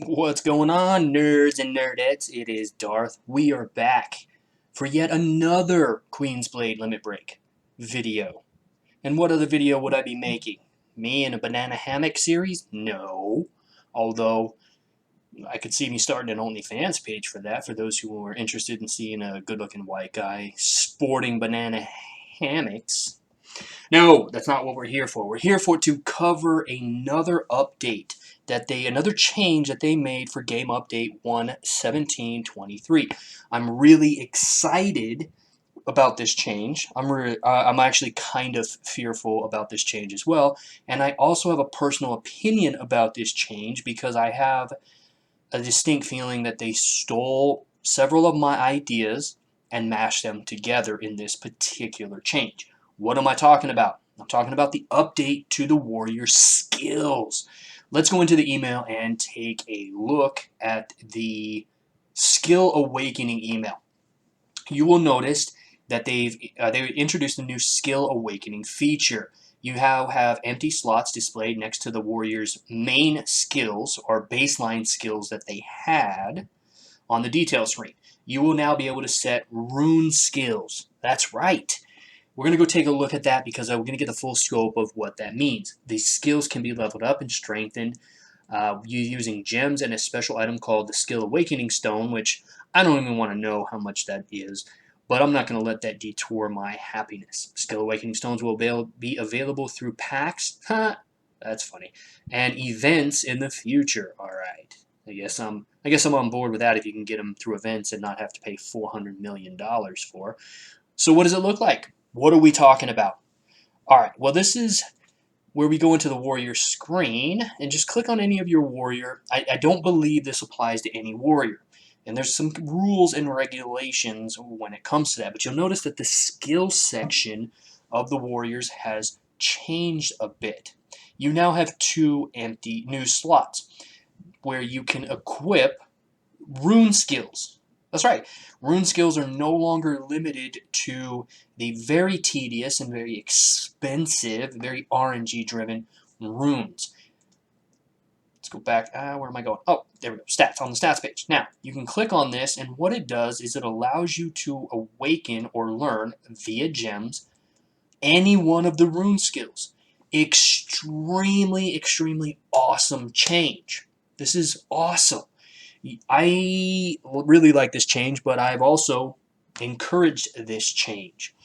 What's going on, nerds and nerdettes? It is Darth. We are back for yet another Queen's Blade Limit Break video. And what other video would I be making? Me in a banana hammock series? No. Although, I could see me starting an OnlyFans page for that, for those who are interested in seeing a good-looking white guy sporting banana hammocks. No, that's not what we're here for. We're here for to cover another update another change that they made for game update 1.17.23. I'm really excited about this change. I'm actually kind of fearful about this change as well, and I also have a personal opinion about this change because I have a distinct feeling that they stole several of my ideas and mashed them together in this particular change. What am I talking about? I'm talking about the update to the warrior skills. Let's go into the email and take a look at the skill awakening email. You will notice that they introduced a new skill awakening feature. You now have empty slots displayed next to the warrior's main skills or baseline skills that they had on the detail screen. You will now be able to set rune skills. That's right. We're going to go take a look at that because we're going to get the full scope of what that means. These skills can be leveled up and strengthened using gems and a special item called the Skill Awakening Stone, which I don't even want to know how much that is, but I'm not going to let that detour my happiness. Skill Awakening Stones will be available through packs. That's funny. And events in the future. All right. I guess I'm on board with that if you can get them through events and not have to pay $400 million for. So what does it look like? What are we talking about? All right. Well, this is where we go into the warrior screen and just click on any of your warrior. I don't believe this applies to any warrior. And there's some rules and regulations when it comes to that. But you'll notice that the skill section of the warriors has changed a bit. You now have 2 empty new slots where you can equip rune skills. That's right. Rune skills are no longer limited to the very tedious and very expensive, very RNG-driven runes. Let's go back. Where am I going? Oh, there we go. Stats, on the stats page. Now, you can click on this, and what it does is it allows you to awaken or learn via gems any one of the rune skills. Extremely, extremely awesome change. This is awesome. I really like this change, but I've also encouraged this change.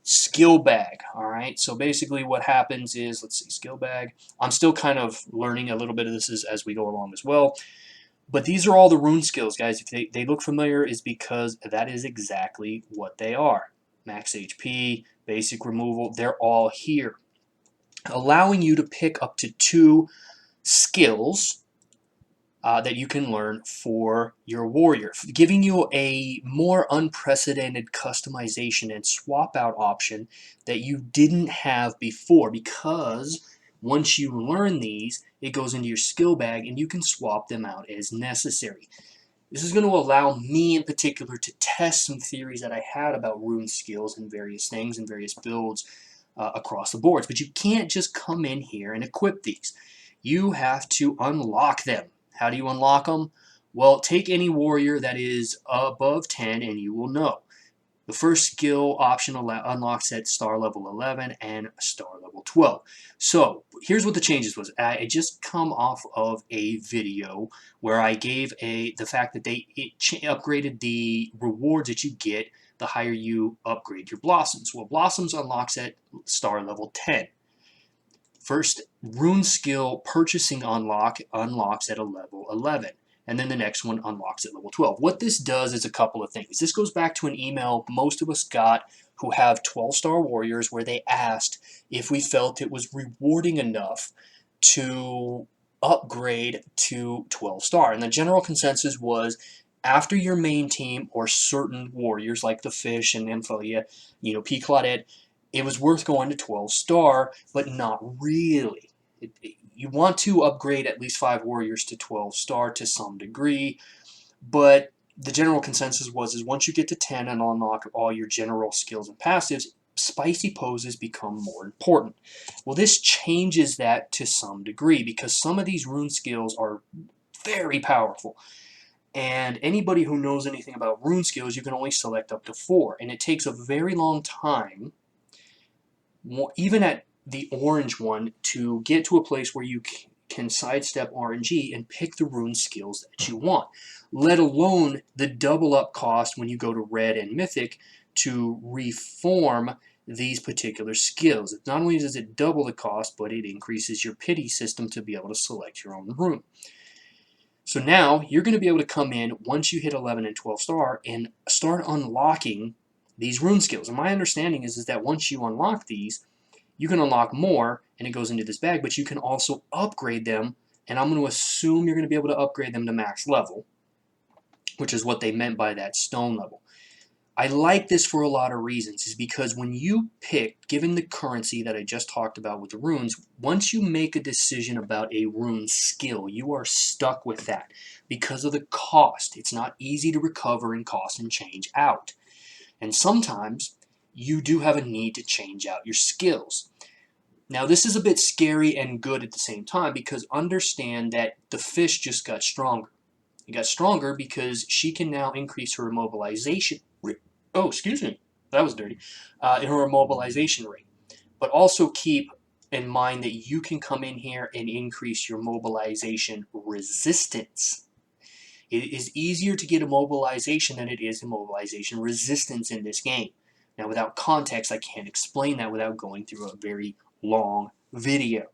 Skill bag, all right? So basically what happens is, let's see, skill bag. I'm still kind of learning a little bit of this as we go along as well. But these are all the rune skills, guys. If they look familiar, is because that is exactly what they are. Max HP, basic removal, they're all here. Allowing you to pick up to 2 skills that you can learn for your warrior, giving you a more unprecedented customization and swap out option that you didn't have before, because once you learn these, it goes into your skill bag and you can swap them out as necessary. This is going to allow me in particular to test some theories that I had about rune skills and various things and various builds across the boards. But you can't just come in here and equip these. You have to unlock them. How do you unlock them? Well, take any warrior that is above 10 and you will know. The first skill option unlocks at star level 11 and star level 12. So here's what the changes was. I just come off of a video where I gave the fact that it upgraded the rewards that you get the higher you upgrade your blossoms. Well, blossoms unlocks at star level 10. First rune skill purchasing unlocks at a level 11. And then the next one unlocks at level 12. What this does is a couple of things. This goes back to an email most of us got who have 12-star warriors where they asked if we felt it was rewarding enough to upgrade to 12-star. And the general consensus was after your main team or certain warriors like the Fish and Amphilia, P. Claudette, it was worth going to 12-star, but not really. You want to upgrade at least 5 warriors to 12-star to some degree, but the general consensus is once you get to 10 and unlock all your general skills and passives, spicy poses become more important. Well, this changes that to some degree because some of these rune skills are very powerful. And anybody who knows anything about rune skills, you can only select up to 4. And it takes a very long time, even at the orange one, to get to a place where you can sidestep RNG and pick the rune skills that you want. Let alone the double up cost when you go to red and mythic to reform these particular skills. Not only does it double the cost, but it increases your pity system to be able to select your own rune. So now you're going to be able to come in once you hit 11 and 12 star and start unlocking these rune skills. And my understanding is that once you unlock these, you can unlock more and it goes into this bag, but you can also upgrade them. And I'm going to assume you're going to be able to upgrade them to max level, which is what they meant by that stone level. I like this for a lot of reasons, is because when you pick, given the currency that I just talked about with the runes, once you make a decision about a rune skill, you are stuck with that because of the cost. It's not easy to recover in cost and change out. And sometimes you do have a need to change out your skills. Now this is a bit scary and good at the same time, because understand that the fish just got stronger. It got stronger because she can now increase her immobilization. Oh, excuse me, that was dirty. Her immobilization rate. But also keep in mind that you can come in here and increase your mobilization resistance. It is easier to get immobilization than it is immobilization resistance in this game. Now, without context, I can't explain that without going through a very long video.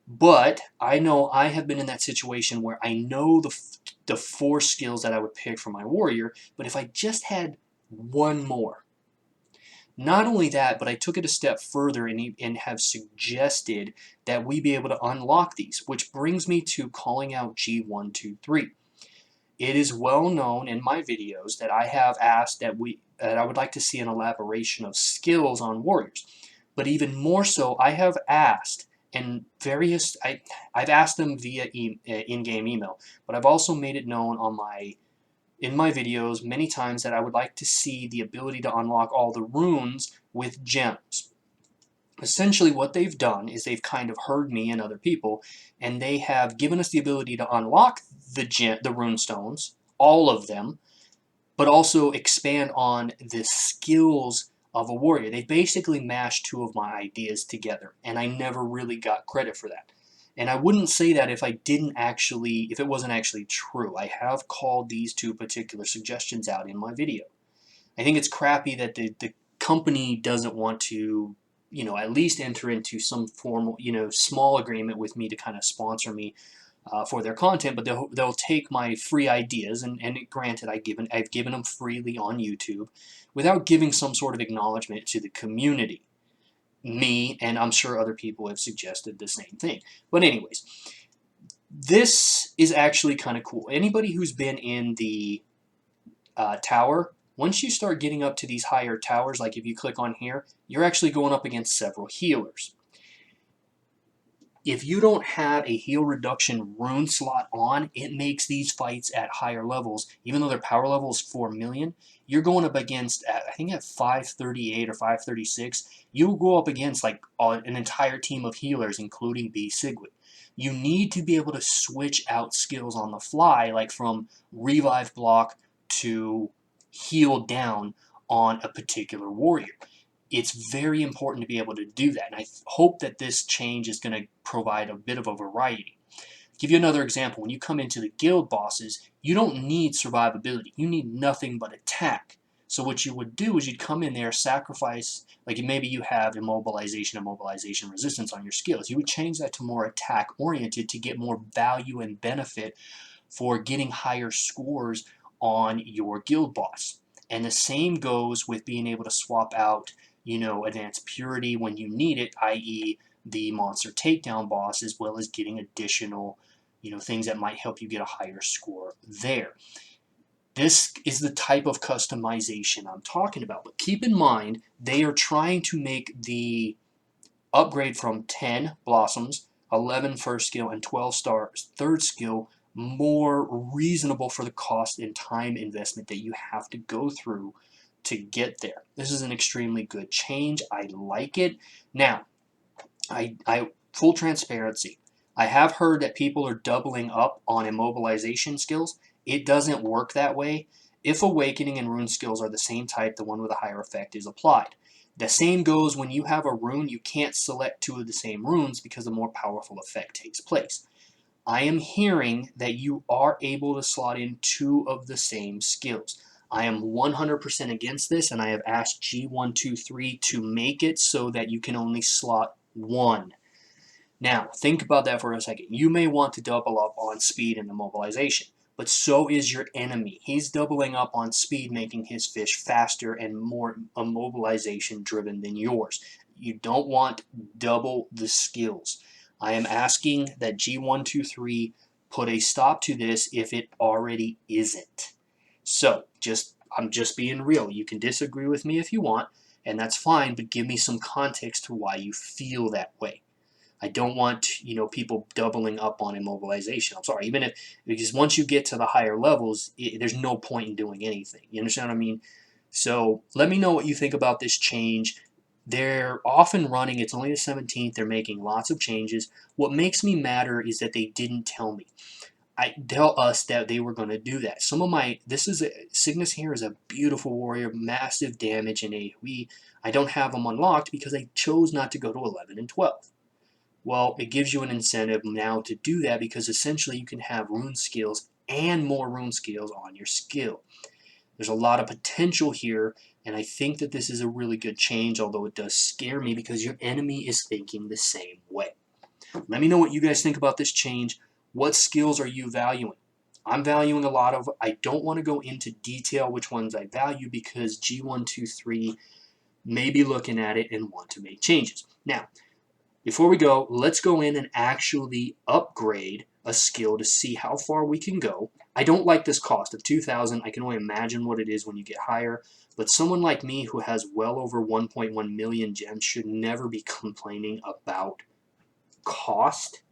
But I know I have been in that situation where I know the 4 skills that I would pick for my warrior, but if I just had one more. Not only that, but I took it a step further and have suggested that we be able to unlock these, which brings me to calling out G123. It is well known in my videos that I have asked that I would like to see an elaboration of skills on warriors. But even more so, I have asked, and I've asked them via in-game email, but I've also made it known in my videos many times that I would like to see the ability to unlock all the runes with gems. Essentially what they've done is they've kind of heard me and other people, and they have given us the ability to unlock the rune stones, all of them, but also expand on the skills of a warrior. They basically mashed 2 of my ideas together, and I never really got credit for that. And I wouldn't say that if it wasn't actually true. I have called these 2 particular suggestions out in my video. I think it's crappy that the company doesn't want to, at least enter into some formal, small agreement with me to kind of sponsor me for their content, but they'll take my free ideas, and granted, I've given them freely on YouTube without giving some sort of acknowledgement to the community. Me, and I'm sure other people have suggested the same thing. But anyways, this is actually kind of cool. Anybody who's been in the tower, once you start getting up to these higher towers, like if you click on here, you're actually going up against several healers. If you don't have a heal reduction rune slot on, it makes these fights at higher levels, even though their power level is 4 million, you're going up against, I think at 538 or 536, you'll go up against like an entire team of healers, including B. Sigwid. You need to be able to switch out skills on the fly, like from revive block to heal down on a particular warrior. It's very important to be able to do that, and I hope that this change is going to provide a bit of a variety. I'll give you another example. When you come into the guild bosses, you don't need survivability. You need nothing but attack. So what you would do is you'd come in there, sacrifice, like maybe you have immobilization and mobilization resistance on your skills. You would change that to more attack oriented to get more value and benefit for getting higher scores on your guild boss. And the same goes with being able to swap out advanced purity when you need it, i.e. the monster takedown boss, as well as getting additional, things that might help you get a higher score there. This is the type of customization I'm talking about. But keep in mind, they are trying to make the upgrade from 10 blossoms, 11 first skill, and 12 stars third skill more reasonable for the cost and time investment that you have to go through to get there. This is an extremely good change. I like it. Now, I full transparency. I have heard that people are doubling up on immobilization skills. It doesn't work that way. If awakening and rune skills are the same type, the one with a higher effect is applied. The same goes when you have a rune, you can't select two of the same runes because a more powerful effect takes place. I am hearing that you are able to slot in two of the same skills. I am 100% against this, and I have asked G123 to make it so that you can only slot one. Now, think about that for a second. You may want to double up on speed and immobilization, but so is your enemy. He's doubling up on speed, making his fish faster and more immobilization driven than yours. You don't want double the skills. I am asking that G123 put a stop to this if it already isn't. So, I'm just being real. You can disagree with me if you want, and that's fine, but give me some context to why you feel that way. I don't want, people doubling up on immobilization. I'm sorry, because once you get to the higher levels, there's no point in doing anything. You understand what I mean? So let me know what you think about this change. They're off and running. It's only the 17th. They're making lots of changes. What makes me madder is that they didn't tell me. I tell us that they were going to do that. Cygnus here is a beautiful warrior, massive damage in AoE. I don't have them unlocked because I chose not to go to 11 and 12. Well, it gives you an incentive now to do that because essentially you can have rune skills and more rune skills on your skill. There's a lot of potential here, and I think that this is a really good change, although it does scare me because your enemy is thinking the same way. Let me know what you guys think about this change. What skills are you valuing? I'm valuing a lot of. I don't want to go into detail which ones I value because G123 may be looking at it and want to make changes. Now, before we go, let's go in and actually upgrade a skill to see how far we can go. I don't like this cost of 2,000. I can only imagine what it is when you get higher. But someone like me who has well over 1.1 million gems should never be complaining about cost.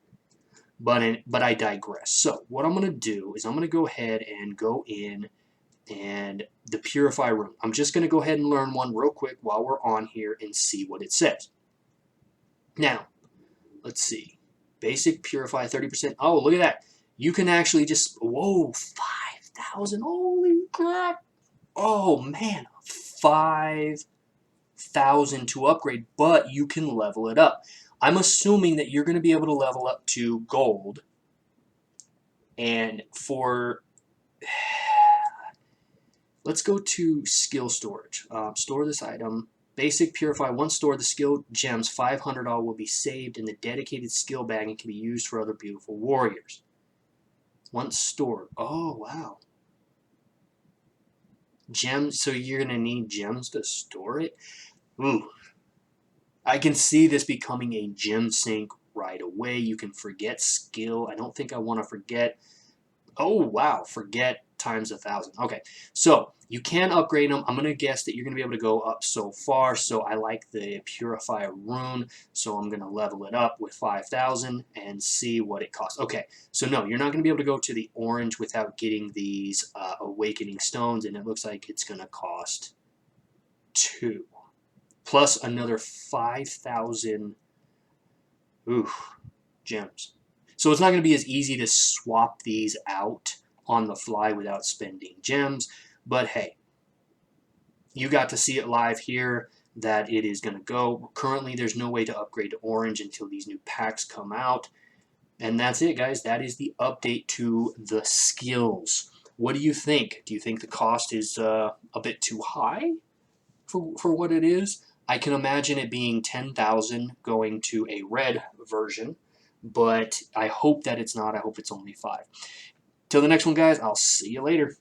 But I digress. So what I'm going to do is I'm going to go ahead and go in and the Purify Rune. I'm just going to go ahead and learn one real quick while we're on here and see what it says. Now, let's see. Basic Purify 30%. Oh, look at that. You can actually just, whoa, 5,000. Holy crap. Oh, man. 5,000 to upgrade, but you can level it up. I'm assuming that you're going to be able to level up to gold. And let's go to skill storage. Store this item. Basic Purify. Once stored, the skill gems 500 all will be saved in the dedicated skill bag and can be used for other beautiful warriors. Once stored. Oh, wow. Gems. So you're going to need gems to store it? Ooh. I can see this becoming a gem sink right away. You can forget skill. I don't think I want to forget. Oh, wow. Forget times 1,000. Okay, so you can upgrade them. I'm going to guess that you're going to be able to go up so far, so I like the Purify Rune, so I'm going to level it up with 5,000 and see what it costs. Okay, so no, you're not going to be able to go to the orange without getting these Awakening Stones, and it looks like it's going to cost 2. Plus another 5,000 gems. So it's not going to be as easy to swap these out on the fly without spending gems. But hey, you got to see it live here that it is going to go. Currently, there's no way to upgrade to orange until these new packs come out. And that's it, guys. That is the update to the skills. What do you think? Do you think the cost is a bit too high for what it is? I can imagine it being 10,000 going to a red version, but I hope that it's not. I hope it's only 5. Till the next one, guys, I'll see you later.